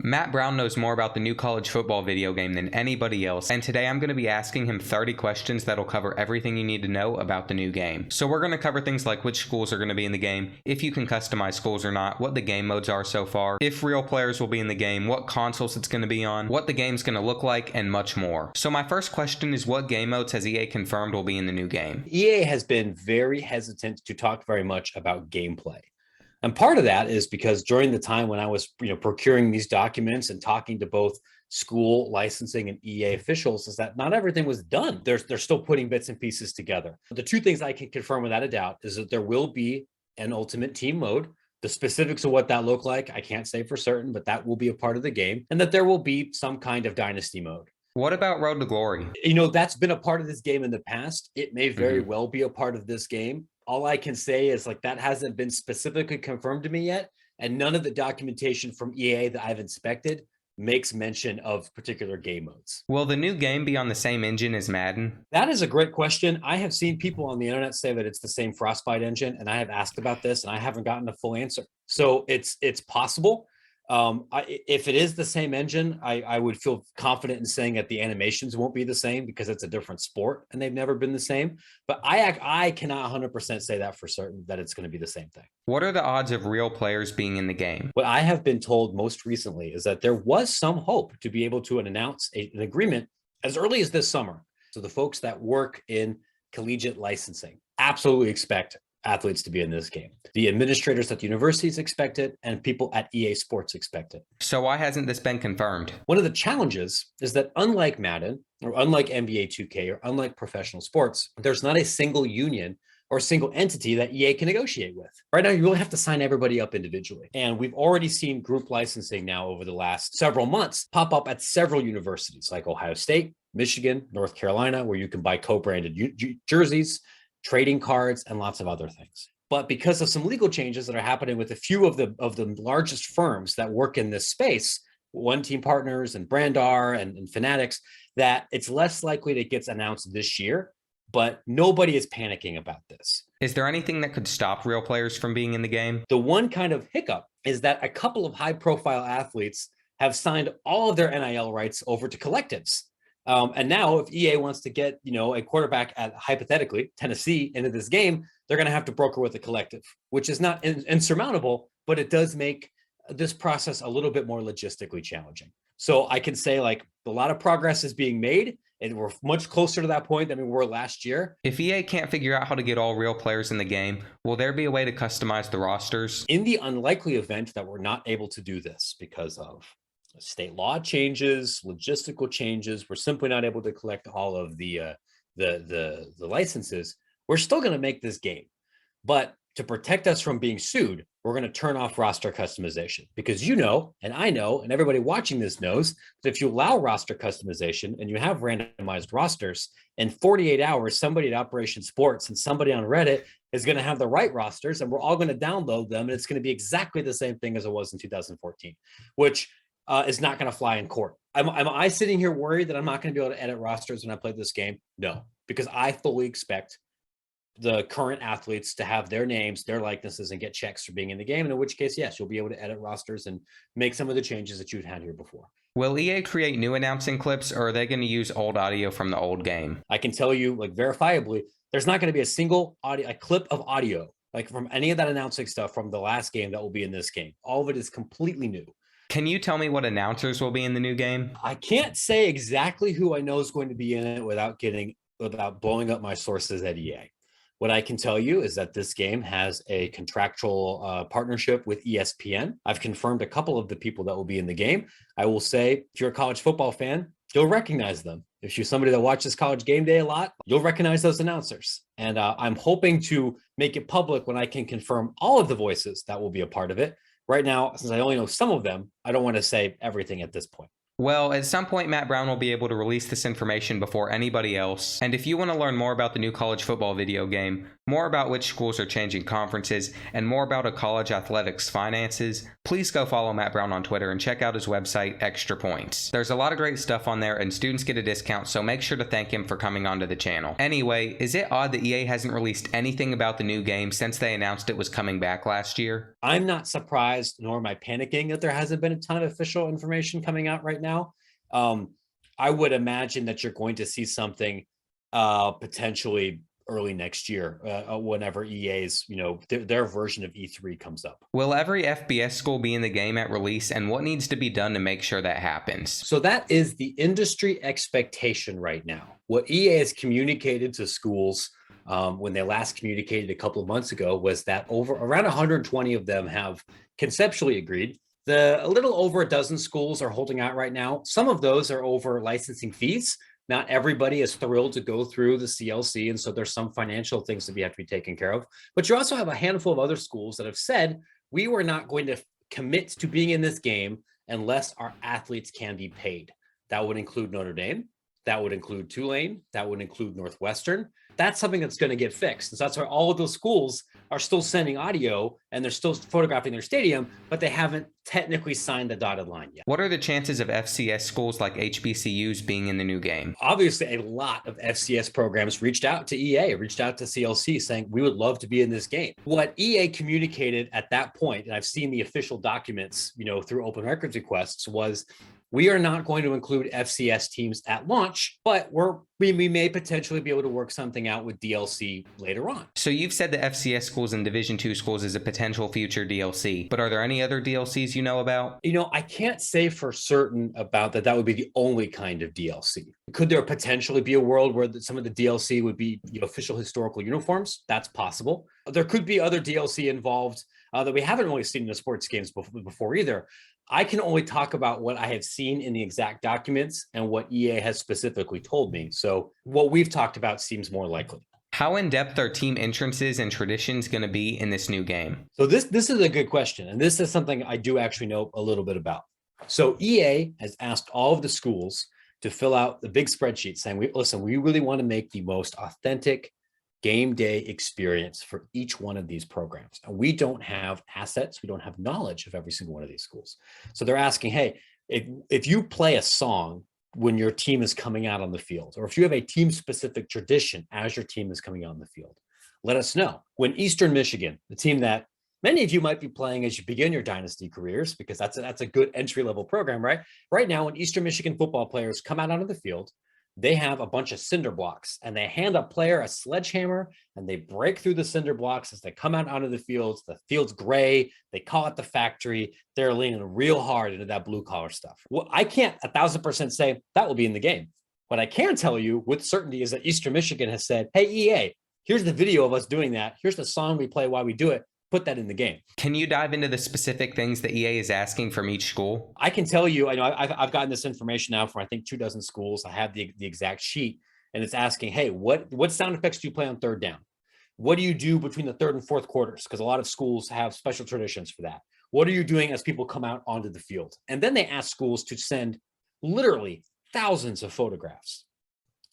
Matt Brown knows more about the new college football video game than anybody else, and today I'm going to be asking him 30 questions that'll cover everything you need to know about the new game. So we're going to cover things like which schools are going to be in the game, if you can customize schools or not, what the game modes are so far, if real players will be in the game, what consoles it's going to be on, what the game's going to look like, and much more. So my first question is, what game modes has EA confirmed will be in the new game? EA has been very hesitant to talk very much about gameplay. And part of that is because during the time when I was procuring these documents and talking to both school licensing and EA officials, is that not everything was done. They're still putting bits and pieces together. The two things I can confirm without a doubt is that there will be an ultimate team mode. The specifics of what that look like, I can't say for certain, but that will be a part of the game, and that there will be some kind of dynasty mode. What about Road to Glory? That's been a part of this game in the past. It may very well be a part of this game. All I can say is that hasn't been specifically confirmed to me yet. And none of the documentation from EA that I've inspected makes mention of particular game modes. Will the new game be on the same engine as Madden? That is a great question. I have seen people on the internet say that it's the same Frostbite engine, and I have asked about this and I haven't gotten a full answer. So it's possible. If it is the same engine, I would feel confident in saying that the animations won't be the same because it's a different sport and they've never been the same. But I cannot 100% say that for certain that it's going to be the same thing. What are the odds of real players being in the game? What I have been told most recently is that there was some hope to be able to announce an agreement as early as this summer. So the folks that work in collegiate licensing absolutely expect athletes to be in this game. The administrators at the universities expect it, and people at EA Sports expect it. So why hasn't this been confirmed? One of the challenges is that unlike Madden, or unlike NBA 2K, or unlike professional sports, there's not a single union or single entity that EA can negotiate with. Right now, you really have to sign everybody up individually. And we've already seen group licensing now over the last several months pop up at several universities like Ohio State, Michigan, North Carolina, where you can buy co-branded jerseys, trading cards, and lots of other things. But because of some legal changes that are happening with a few of the largest firms that work in this space, One Team Partners and Brandar and Fanatics, that it's less likely that it gets announced this year, but nobody is panicking about this. Is there anything that could stop real players from being in the game? The one kind of hiccup is that a couple of high-profile athletes have signed all of their NIL rights over to collectives. And now if EA wants to get, a quarterback at hypothetically Tennessee into this game, they're going to have to broker with a collective, which is not insurmountable, but it does make this process a little bit more logistically challenging. So I can say a lot of progress is being made, and we're much closer to that point than we were last year. If EA can't figure out how to get all real players in the game, will there be a way to customize the rosters? In the unlikely event that we're not able to do this because of state law changes, logistical changes, we're simply not able to collect all of the licenses, we're still going to make this game. But to protect us from being sued, we're going to turn off roster customization, because and I know, and everybody watching this knows, that if you allow roster customization and you have randomized rosters, in 48 hours, somebody at Operation Sports and somebody on Reddit is going to have the right rosters, and we're all going to download them, and it's going to be exactly the same thing as it was in 2014, which is not going to fly in court. Am I sitting here worried that I'm not going to be able to edit rosters when I play this game? No, because I fully expect the current athletes to have their names, their likenesses, and get checks for being in the game. And in which case, yes, you'll be able to edit rosters and make some of the changes that you've had here before. Will EA create new announcing clips, or are they going to use old audio from the old game? I can tell you, verifiably, there's not going to be a single a clip of audio, from any of that announcing stuff from the last game that will be in this game. All of it is completely new. Can you tell me what announcers will be in the new game? I can't say exactly who I know is going to be in it without blowing up my sources at EA. What I can tell you is that this game has a contractual partnership with ESPN. I've confirmed a couple of the people that will be in the game. I will say, if you're a college football fan, you'll recognize them. If you're somebody that watches College Game Day a lot, you'll recognize those announcers. And I'm hoping to make it public when I can confirm all of the voices that will be a part of it. Right now, since I only know some of them, I don't want to say everything at this point. Well, at some point, Matt Brown will be able to release this information before anybody else. And if you want to learn more about the new college football video game, more about which schools are changing conferences, and more about a college athletics finances, please go follow Matt Brown on Twitter and check out his website, Extra Points. There's a lot of great stuff on there, and students get a discount, so make sure to thank him for coming onto the channel. Anyway, is it odd that EA hasn't released anything about the new game since they announced it was coming back last year? I'm not surprised, nor am I panicking that there hasn't been a ton of official information coming out right now. I would imagine that you're going to see something potentially early next year, whenever EA's, their version of E3 comes up. Will every FBS school be in the game at release, and what needs to be done to make sure that happens? So that is the industry expectation right now. What EA has communicated to schools when they last communicated a couple of months ago was that around 120 of them have conceptually agreed. A little over a dozen schools are holding out right now. Some of those are over licensing fees. Not everybody is thrilled to go through the CLC, and so there's some financial things that we have to be taken care of. But you also have a handful of other schools that have said, we were not going to commit to being in this game unless our athletes can be paid. That would include Notre Dame. That would include Tulane. That would include Northwestern. That's something that's going to get fixed. And so that's why all of those schools are still sending audio and they're still photographing their stadium, but they haven't technically signed the dotted line yet. What are the chances of FCS schools like HBCUs being in the new game? Obviously, a lot of FCS programs reached out to EA, reached out to CLC saying, we would love to be in this game. What EA communicated at that point, and I've seen the official documents, through open records requests, was we are not going to include FCS teams at launch, but we may potentially be able to work something out with DLC later on. So you've said the FCS schools and Division II schools is a potential future DLC, but are there any other DLCs you know about? I can't say for certain about that. That would be the only kind of DLC. Could there potentially be a world where some of the DLC would be official historical uniforms? That's possible. There could be other DLC involved that we haven't really seen in the sports games before either. I can only talk about what I have seen in the exact documents and what EA has specifically told me. So what we've talked about seems more likely. How in-depth are team entrances and traditions going to be in this new game? So this is a good question. And this is something I do actually know a little bit about. So EA has asked all of the schools to fill out the big spreadsheet saying, we really want to make the most authentic game day experience for each one of these programs. And we don't have assets, we don't have knowledge of every single one of these schools. So they're asking, hey, if you play a song when your team is coming out on the field, or if you have a team-specific tradition as your team is coming out on the field, let us know. When Eastern Michigan, the team that many of you might be playing as you begin your dynasty careers, because that's a good entry-level program, right? Right now, when Eastern Michigan football players come out onto the field, they have a bunch of cinder blocks and they hand a player a sledgehammer and they break through the cinder blocks as they come out onto the fields. The field's gray. They call it the factory. They're leaning real hard into that blue collar stuff. Well, I can't 1,000% say that will be in the game. What I can tell you with certainty is that Eastern Michigan has said, hey, EA, here's the video of us doing that. Here's the song we play while we do it. Put that in the game. Can you dive into the specific things that EA is asking from each school? I can tell you, I've gotten this information now from I think 24 schools. I have the exact sheet, and it's asking, hey, what sound effects do you play on third down? What do you do between the third and fourth quarters? Because a lot of schools have special traditions for that. What are you doing as people come out onto the field? And then they ask schools to send literally thousands of photographs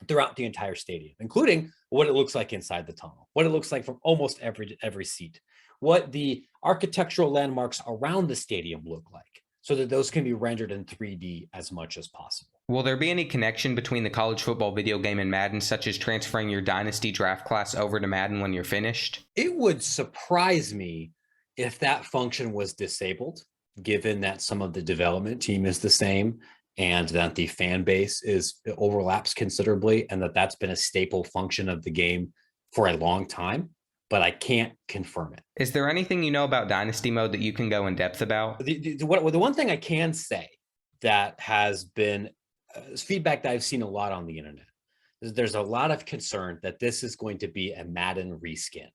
throughout the entire stadium, including what it looks like inside the tunnel, what it looks like from almost every seat, what the architectural landmarks around the stadium look like, so that those can be rendered in 3D as much as possible. Will there be any connection between the college football video game and Madden, such as transferring your dynasty draft class over to Madden when you're finished? It would surprise me if that function was disabled, given that some of the development team is the same and that the fan base overlaps considerably, and that's been a staple function of the game for a long time. But I can't confirm it. Is there anything you know about Dynasty Mode that you can go in depth about? The one thing I can say that has been feedback that I've seen a lot on the internet is there's a lot of concern that this is going to be a Madden reskin.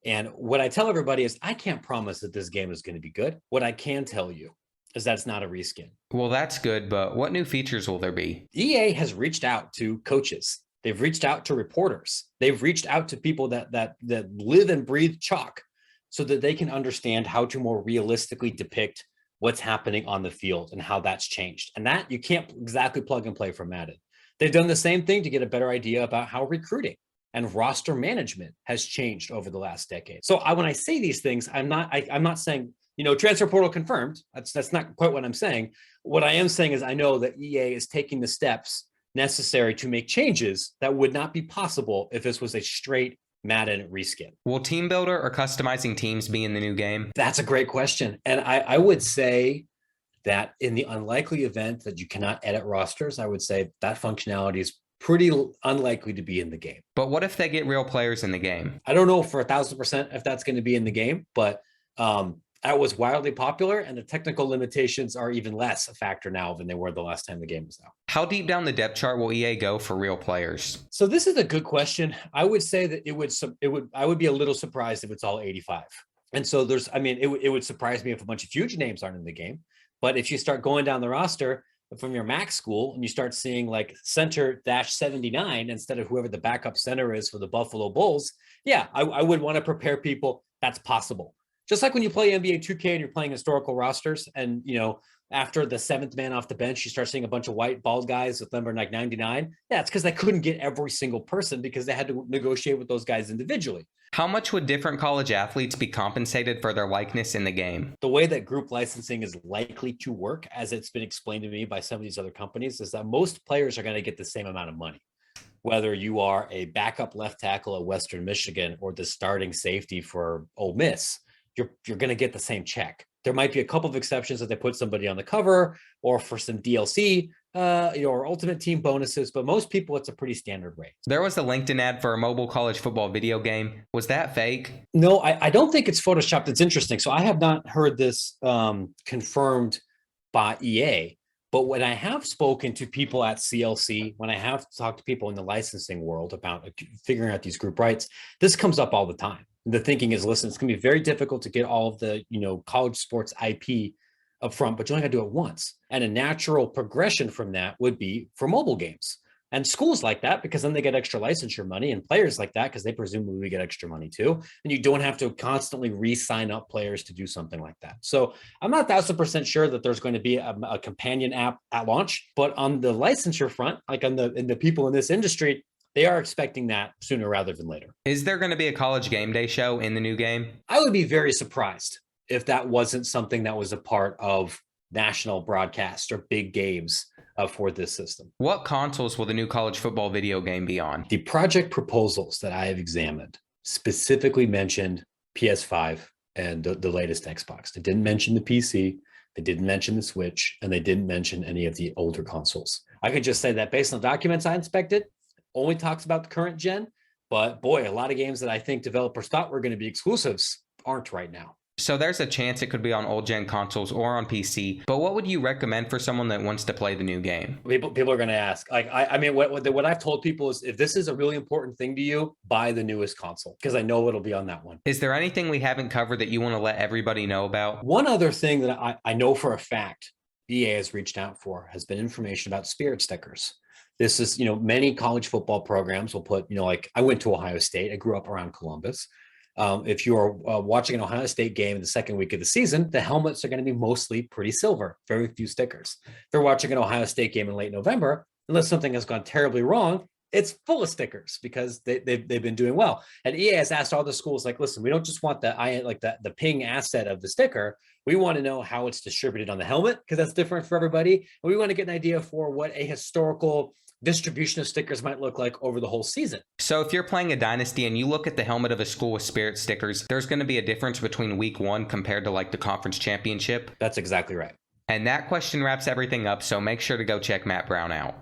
And what I tell everybody is I can't promise that this game is going to be good. What I can tell you is that it's not a reskin. Well, that's good, but what new features will there be? EA has reached out to coaches. They've reached out to reporters. They've reached out to people that live and breathe chalk so that they can understand how to more realistically depict what's happening on the field and how that's changed. And that you can't exactly plug and play from Madden. They've done the same thing to get a better idea about how recruiting and roster management has changed over the last decade. So when I say these things, I'm not saying, transfer portal confirmed. That's not quite what I'm saying. What I am saying is I know that EA is taking the steps necessary to make changes that would not be possible if this was a straight Madden reskin. Will Team Builder or customizing teams be in the new game? That's a great question. And I would say that in the unlikely event that you cannot edit rosters, I would say that functionality is pretty unlikely to be in the game. But what if they get real players in the game? I don't know for 1,000% if that's going to be in the game, but that was wildly popular, and the technical limitations are even less a factor now than they were the last time the game was out. How deep down the depth chart will EA go for real players? So this is a good question. I would say that I would be a little surprised if it's all 85. And so it would surprise me if a bunch of huge names aren't in the game. But if you start going down the roster from your MAC school and you start seeing like center-79 instead of whoever the backup center is for the Buffalo Bulls, yeah, I would want to prepare people. That's possible. Just like when you play NBA 2K and you're playing historical rosters and, after the seventh man off the bench, you start seeing a bunch of white bald guys with number like 99. Yeah, it's because they couldn't get every single person because they had to negotiate with those guys individually. How much would different college athletes be compensated for their likeness in the game? The way that group licensing is likely to work, as it's been explained to me by some of these other companies, is that most players are going to get the same amount of money. Whether you are a backup left tackle at Western Michigan or the starting safety for Ole Miss, you're going to get the same check. There might be a couple of exceptions that they put somebody on the cover or for some DLC, or ultimate team bonuses, but most people, it's a pretty standard rate. There was a LinkedIn ad for a mobile college football video game. Was that fake? No, I don't think it's Photoshopped. It's interesting. So I have not heard this confirmed by EA, but when I have spoken to people at CLC, when I have talked to people in the licensing world about figuring out these group rights, this comes up all the time. The thinking is, listen, it's going to be very difficult to get all of the, college sports IP up front, but you only got to do it once. And a natural progression from that would be for mobile games. And schools like that, because then they get extra licensure money, and players like that, because they presumably get extra money too. And you don't have to constantly re-sign up players to do something like that. So I'm not 1,000% sure that there's going to be a companion app at launch, but on the licensure front, like in the people in this industry, they are expecting that sooner rather than later. Is there going to be a college game day show in the new game? I would be very surprised if that wasn't something that was a part of national broadcast or big games for this system. What consoles will the new college football video game be on? The project proposals that I have examined specifically mentioned PS5 and the latest Xbox. They didn't mention the PC, they didn't mention the Switch, and they didn't mention any of the older consoles. I could just say that based on the documents I inspected, only talks about the current gen, but boy, a lot of games that I think developers thought were going to be exclusives aren't right now. So there's a chance it could be on old gen consoles or on PC, but what would you recommend for someone that wants to play the new game? People are going to ask, like, what I've told people is, if this is a really important thing to you, buy the newest console, because I know it'll be on that one. Is there anything we haven't covered that you want to let everybody know about? One other thing that I know for a fact EA has reached out for has been information about spirit stickers. This is, many college football programs will put, like I went to Ohio State. I grew up around Columbus. If you are watching an Ohio State game in the second week of the season, the helmets are going to be mostly pretty silver, very few stickers. If they're watching an Ohio State game in late November, unless something has gone terribly wrong, it's full of stickers because they've been doing well. And EA has asked all the schools, like, listen, we don't just want the ping asset of the sticker. We want to know how it's distributed on the helmet, because that's different for everybody. And we want to get an idea for what a historical distribution of stickers might look like over the whole season. So if you're playing a dynasty and you look at the helmet of a school with spirit stickers, there's going to be a difference between week 1 compared to like the conference championship? That's exactly right. And that question wraps everything up, so make sure to go check Matt Brown out.